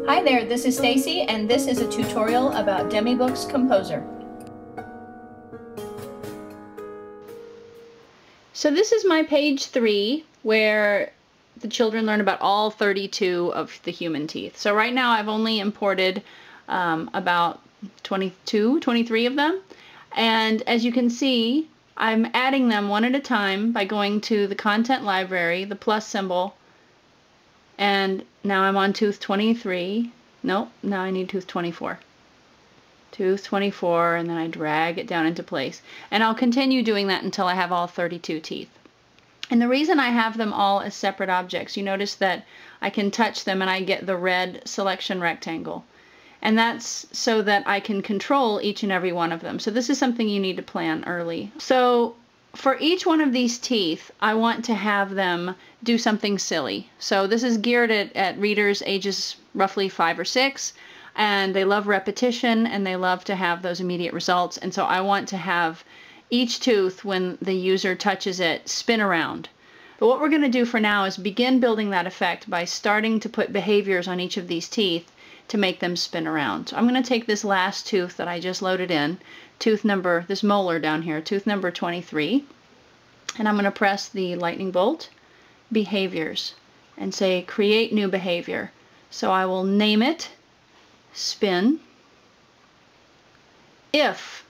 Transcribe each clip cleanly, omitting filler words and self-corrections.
Hi there, this is Stacy, and this is a tutorial about Demibooks Composer. So this is my page 3, where the children learn about all 32 of the human teeth. So right now I've only imported about 23 of them. And as you can see, I'm adding them one at a time by going to the content library, the plus symbol, and now I'm on tooth 23. Nope, now I need tooth 24. Tooth 24, and then I drag it down into place. And I'll continue doing that until I have all 32 teeth. And the reason I have them all as separate objects, you notice that I can touch them and I get the red selection rectangle. And that's so that I can control each and every one of them. So this is something you need to plan early. So for each one of these teeth, I want to have them do something silly. So this is geared at readers ages roughly 5 or 6, and they love repetition and they love to have those immediate results. And so I want to have each tooth, when the user touches it, spin around. But what we're going to do for now is begin building that effect by starting to put behaviors on each of these teeth to make them spin around. So I'm going to take this last tooth that I just loaded in, tooth number, this molar down here, tooth number 23, and I'm going to press the lightning bolt, behaviors, and say create new behavior. So I will name it spin if.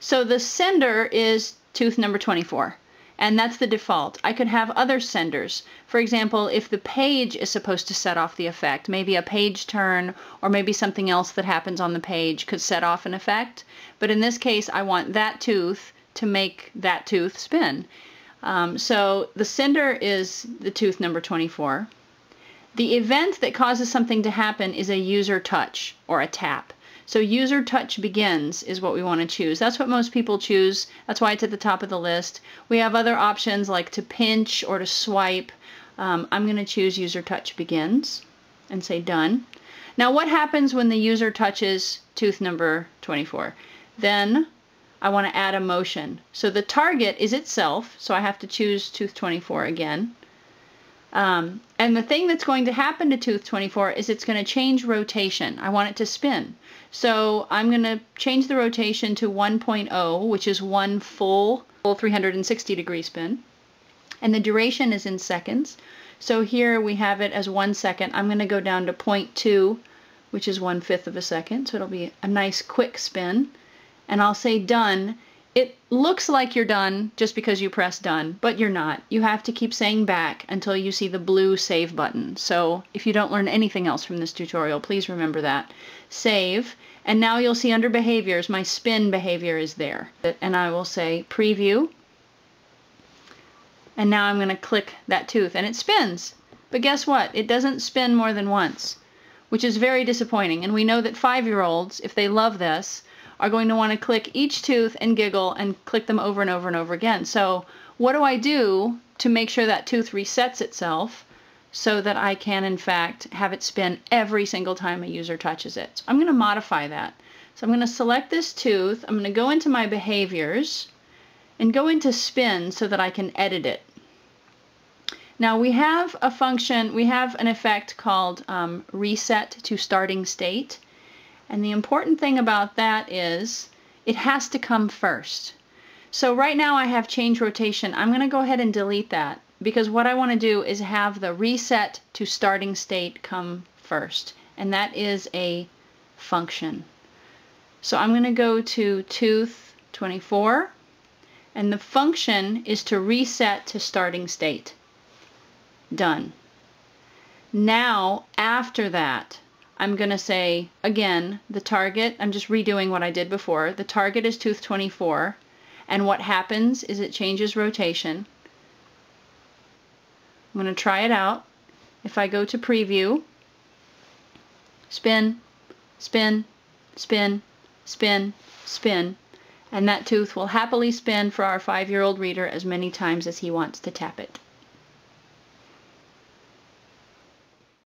So the sender is tooth number 24. And that's the default. I could have other senders. For example, if the page is supposed to set off the effect, maybe a page turn or maybe something else that happens on the page could set off an effect. But in this case, I want that tooth to make that tooth spin. So the sender is the tooth number 24. The event that causes something to happen is a user touch or a tap. So user touch begins is what we want to choose. That's what most people choose. That's why it's at the top of the list. We have other options like to pinch or to swipe. I'm going to choose user touch begins and say done. Now what happens when the user touches tooth number 24? Then I want to add a motion. So the target is itself, so I have to choose tooth 24 again. And the thing that's going to happen to tooth 24 is it's going to change rotation. I want it to spin. So I'm going to change the rotation to 1.0, which is one full 360-degree spin. And the duration is in seconds. So here we have it as 1 second. I'm going to go down to 0.2, which is 1/5 of a second. So it'll be a nice quick spin. And I'll say done. It looks like you're done just because you press done, but you're not. You have to keep saying back until you see the blue save button. So if you don't learn anything else from this tutorial, please remember that. Save, and now you'll see under behaviors, my spin behavior is there. And I will say preview, and now I'm going to click that tooth, and it spins. But guess what? It doesn't spin more than once, which is very disappointing. And we know that 5-year-olds, if they love this, are going to want to click each tooth and giggle and click them over and over and over again. So what do I do to make sure that tooth resets itself so that I can in fact have it spin every single time a user touches it? So I'm going to modify that. So I'm going to select this tooth, I'm going to go into my behaviors and go into spin so that I can edit it. Now we have a function, we have an effect called reset to starting state. And the important thing about that is it has to come first. So right now I have change rotation. I'm going to go ahead and delete that because what I want to do is have the reset to starting state come first. And that is a function. So I'm going to go to tooth 24, and the function is to reset to starting state. Done. Now after that, I'm going to say, again, the target, I'm just redoing what I did before. The target is tooth 24, and what happens is it changes rotation. I'm going to try it out. If I go to preview, spin, spin, spin, spin, spin, and that tooth will happily spin for our 5-year-old reader as many times as he wants to tap it.